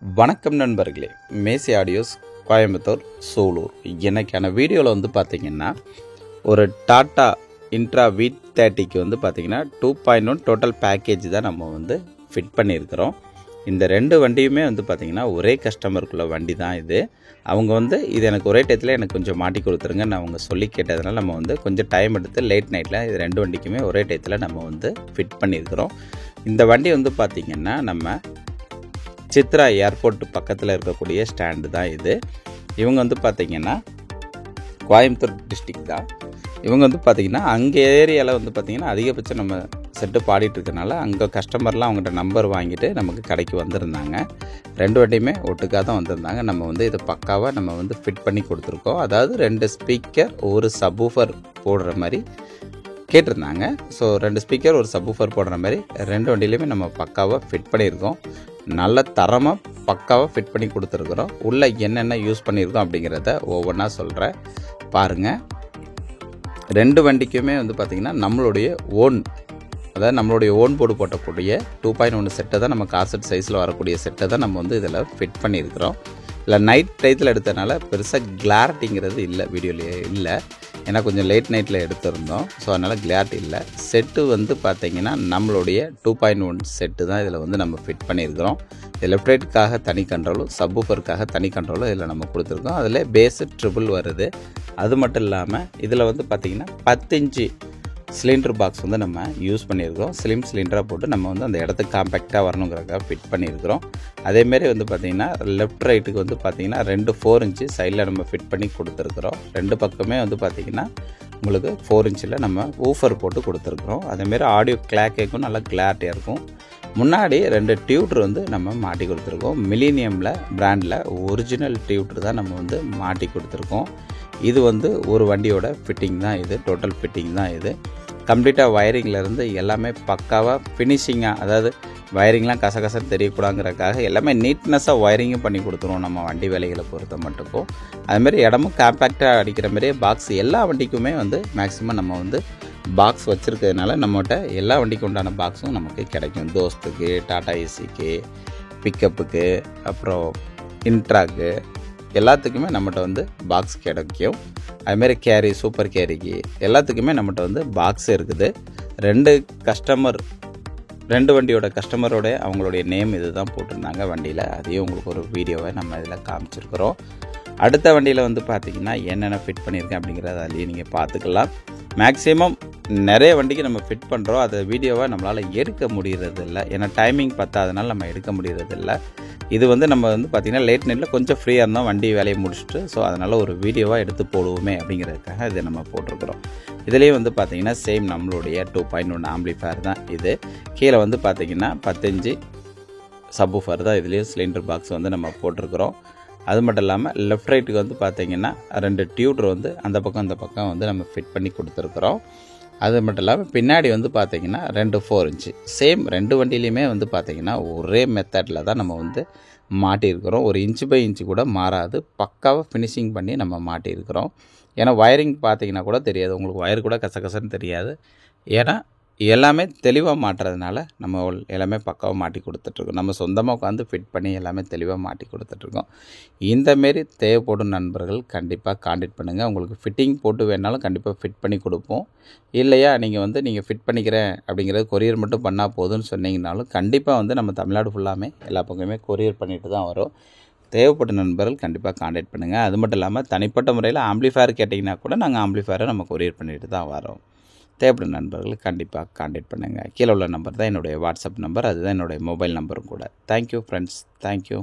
வணக்கம் நண்பர்களே, மேசி ஆடியோஸ் கோயம்புத்தூர் சூலூர். எனக்கான வீடியோவில் வந்து பார்த்திங்கன்னா ஒரு டாட்டா இன்ட்ரா V30க்கு வந்து பார்த்திங்கன்னா 2.1 டோட்டல் பேக்கேஜ் தான் நம்ம வந்து ஃபிட் பண்ணியிருக்கிறோம். இந்த ரெண்டு வண்டியுமே வந்து பார்த்திங்கன்னா ஒரே கஸ்டமருக்குள்ள வண்டி தான் இது. அவங்க வந்து இது எனக்கு ஒரே டயத்தில் எனக்கு கொஞ்சம் மாட்டி கொடுத்துருங்க நான் அவங்க சொல்லி கேட்டதுனால நம்ம வந்து கொஞ்சம் டைம் எடுத்து லேட் நைட்டில் இது ரெண்டு வண்டிக்குமே ஒரே டயத்தில் நம்ம வந்து ஃபிட் பண்ணியிருக்கிறோம். இந்த வண்டி வந்து பார்த்திங்கன்னா நம்ம சித்ரா ஏர்போர்ட் பக்கத்தில் இருக்கக்கூடிய ஸ்டாண்டு தான் இது. இவங்க வந்து பார்த்திங்கன்னா கோயம்புத்தூர் டிஸ்ட்ரிக்ட் தான். இவங்க வந்து பார்த்திங்கன்னா அங்கே ஏரியாவில் வந்து பார்த்திங்கன்னா அதிகபட்சம் நம்ம செட்டு பாடிட்டு இருக்கனால அங்கே கஸ்டமர்லாம் அவங்கள்ட்ட நம்பர் வாங்கிட்டு நமக்கு கடைக்கு வந்திருந்தாங்க. ரெண்டு வண்டியுமே ஒட்டுக்காக தான் வந்திருந்தாங்க. நம்ம வந்து இதை பக்காவாக நம்ம வந்து ஃபிட் பண்ணி கொடுத்துருக்கோம். அதாவது 2 ஸ்பீக்கர் ஒரு சப்வூஃபர் போடுற மாதிரி கேட்டிருந்தாங்க. ஸோ 2 ஸ்பீக்கர் ஒரு சப்வூஃபர் போடுற மாதிரி ரெண்டு வண்டியிலையுமே நம்ம பக்காவாக ஃபிட் பண்ணியிருக்கோம். நல்ல தரமாக பக்காவாக ஃபிட் பண்ணி கொடுத்துருக்குறோம். உள்ளே என்னென்ன யூஸ் பண்ணியிருக்கோம் அப்படிங்கிறத ஒவ்வொன்றா சொல்கிறேன் பாருங்கள். ரெண்டு வண்டிக்குமே வந்து பார்த்திங்கன்னா நம்மளுடைய ஓன், அதாவது நம்மளுடைய ஓன் போர்டு போட்டக்கூடிய 2.1 செட்டை தான் நம்ம காசெட் சைஸில் வரக்கூடிய செட்டை தான் நம்ம வந்து இதில் ஃபிட் பண்ணியிருக்கிறோம். இல்லை நைட் டயத்தில் எடுத்ததுனால பெருசாக கிளாரிட்டிங்கிறது இல்லை, வீடியோலேயே இல்லை. ஏன்னா கொஞ்சம் லேட் நைட்டில் எடுத்திருந்தோம். ஸோ அதனால் கிளாரிட்டி இல்லை. செட்டு வந்து பார்த்திங்கன்னா நம்மளுடைய 2.1 செட்டு தான் இதில் வந்து நம்ம ஃபிட் பண்ணியிருக்கிறோம். இது லெஃப்ட் ரைட்டுக்காக தனி கண்ட்ரோலும் சப்வூஃபருக்காக தனி கண்ட்ரோலும் இதில் நம்ம கொடுத்துருக்கோம். அதில் பேஸு ட்ரிபிள் வருது. அது மட்டும் இல்லாமல் இதில் வந்து பார்த்திங்கன்னா 10 இன்ச்சு சிலிண்டர் பாக்ஸ் வந்து நம்ம யூஸ் பண்ணியிருக்கிறோம். ஸ்லிம் சிலிண்டராக போட்டு நம்ம வந்து அந்த இடத்துக்கு காம்பேக்டாக வரணுங்கிறக்காக ஃபிட் பண்ணியிருக்கிறோம். அதேமாரி வந்து பார்த்திங்கன்னா லெஃப்ட் ரைட்டுக்கு வந்து பார்த்திங்கன்னா 2 4 இன்ச்சு சைடில் நம்ம ஃபிட் பண்ணி கொடுத்துருக்குறோம். ரெண்டு பக்கமே வந்து பார்த்திங்கன்னா உங்களுக்கு 4 இன்ச்சில் நம்ம ஊஃபர் போட்டு கொடுத்துருக்குறோம். அதேமாரி ஆடியோ கிளாக்கேக்கும் நல்லா கிளாரிட்டியாக இருக்கும். முன்னாடி 2 டியூட்டர் வந்து நம்ம மாட்டி கொடுத்துருக்கோம். மில்லேனியமில் பிராண்டில் ஒரிஜினல் டியூட்டர் தான் நம்ம வந்து மாட்டி கொடுத்துருக்கோம். இது வந்து ஒரு வண்டியோட ஃபிட்டிங் தான் இது, டோட்டல் ஃபிட்டிங் தான் இது. கம்ப்ளீட்டாக வயரிங்லேருந்து எல்லாமே பக்காவாக ஃபினிஷிங்காக, அதாவது வயரிங்லாம் கசகசன்னு தெரியக்கூடாங்கிறதுக்காக எல்லாமே நீட்னஸாக வயரிங்கும் பண்ணி கொடுத்துருவோம் நம்ம வண்டி வேலைகளை பொறுத்த மட்டுக்கும். அதுமாரி இடமும் காம்பேக்டாக அடிக்கிற மாதிரியே பாக்ஸ் எல்லா வண்டிக்குமே வந்து மேக்ஸிமம் நம்ம வந்து பாக்ஸ் வச்சுருக்கிறதுனால நம்மகிட்ட எல்லா வண்டிக்கு உண்டான பாக்ஸும் நமக்கு கிடைக்கும். தோஸ்துக்கு, டாடா ஏசிக்கு, பிக்கப்புக்கு, அப்புறம் இன்ட்ராக்கு எல்லாத்துக்குமே நம்மகிட்ட வந்து பாக்ஸ் கிடைக்கும். அதுமாரி கேரி, சூப்பர் கேரிக்கு எல்லாத்துக்குமே நம்மகிட்ட வந்து பாக்ஸ் இருக்குது. ரெண்டு வண்டியோட கஸ்டமரோட அவங்களுடைய நேம் இது தான் போட்டிருந்தாங்க வண்டியில். அதையும் உங்களுக்கு ஒரு வீடியோவை நம்ம இதில் காமிச்சிருக்கிறோம். அடுத்த வண்டியில் வந்து பார்த்திங்கன்னா என்னென்ன ஃபிட் பண்ணியிருக்கேன் அப்படிங்கிறத அதுலேயே நீங்கள் பார்த்துக்கலாம். மேக்ஸிமம் நிறைய வண்டிக்கு நம்ம ஃபிட் பண்ணுறோம். அதை வீடியோவை நம்மளால் எடுக்க முடியறதில்ல, ஏன்னா டைமிங் பத்தாதனால நம்ம எடுக்க முடியறதில்ல. இது வந்து நம்ம வந்து பார்த்திங்கன்னா லேட் நைட்டில் கொஞ்சம் ஃப்ரீயாக இருந்தோம் வண்டி வேலையை முடிச்சுட்டு. ஸோ அதனால் ஒரு வீடியோவாக எடுத்து போடுவோமே அப்படிங்கிறதுக்காக இதை நம்ம போட்டிருக்கிறோம். இதுலேயே வந்து பார்த்திங்கன்னா சேம் நம்மளுடைய 2.1 ஆம்பிளிஃபயர் தான் இது. கீழே வந்து பார்த்திங்கன்னா 10 இன்ச்சு சப்வூஃபர் தான். இதுலேயும் சிலிண்டர் பாக்ஸ் வந்து நம்ம போட்டிருக்கிறோம். அது மட்டும் இல்லாமல் லெஃப்ட் ரைட்டுக்கு வந்து பார்த்திங்கன்னா 2 டியூட்டர் வந்து அந்த பக்கம் இந்த பக்கம் வந்து நம்ம ஃபிட் பண்ணி கொடுத்துருக்குறோம். அது மட்டும் இல்லாமல் பின்னாடி வந்து பார்த்திங்கன்னா 2 4 இன்ச்சு சேம் ரெண்டு வண்டியிலையுமே வந்து பார்த்திங்கன்னா ஒரே மெத்தடில் தான் நம்ம வந்து மாட்டியிருக்கிறோம். ஒரு இன்ச்சு பை இன்ச்சு கூட மாறாது, பக்காவாக ஃபினிஷிங் பண்ணி நம்ம மாட்டியிருக்கிறோம். ஏன்னா வயரிங் பார்த்திங்கன்னா கூட தெரியாது உங்களுக்கு, வயர் கூட கசகசன்னு தெரியாது. ஏன்னா எல்லாமே தெளிவாக மாட்டுறதுனால நம்ம எல்லாமே பக்காவாக மாட்டி கொடுத்துட்ருக்கோம். நம்ம சொந்தமாக உட்காந்து ஃபிட் பண்ணி எல்லாமே தெளிவாக மாட்டி கொடுத்துட்ருக்கோம். இந்தமாரி தேவைப்படும் நண்பர்கள் கண்டிப்பாக காண்டாக்ட் பண்ணுங்கள். உங்களுக்கு ஃபிட்டிங் போட்டு வேணாலும் கண்டிப்பாக ஃபிட் பண்ணி கொடுப்போம். இல்லையா நீங்கள் ஃபிட் பண்ணிக்கிறேன் அப்படிங்கிறது கொரியர் மட்டும் பண்ணால் போதும்னு சொன்னீங்கனாலும் கண்டிப்பாக வந்து நம்ம தமிழ்நாடு ஃபுல்லாமே எல்லா பக்கமே கொரியர் பண்ணிட்டு தான் வரும். தேவைப்பட்ட நண்பர்கள் கண்டிப்பாக காண்டாக்ட் பண்ணுங்கள். அது மட்டும் இல்லாமல் தனிப்பட்ட முறையில் ஆம்பிளிஃபயர் கேட்டிங்கன்னா கூட நாங்கள் ஆம்பிளிஃபயரை நம்ம கொரியர் பண்ணிட்டு தான் வரோம். தேவைப்படும் நண்பர்கள் கண்டிப்பாக காண்டாக்ட் பண்ணுங்கள். கீழே உள்ள நம்பர் தான் என்னுடைய வாட்ஸ்அப் நம்பர், அதுதான் என்னுடைய மொபைல் நம்பரும் கூட. Thank you friends, thank you.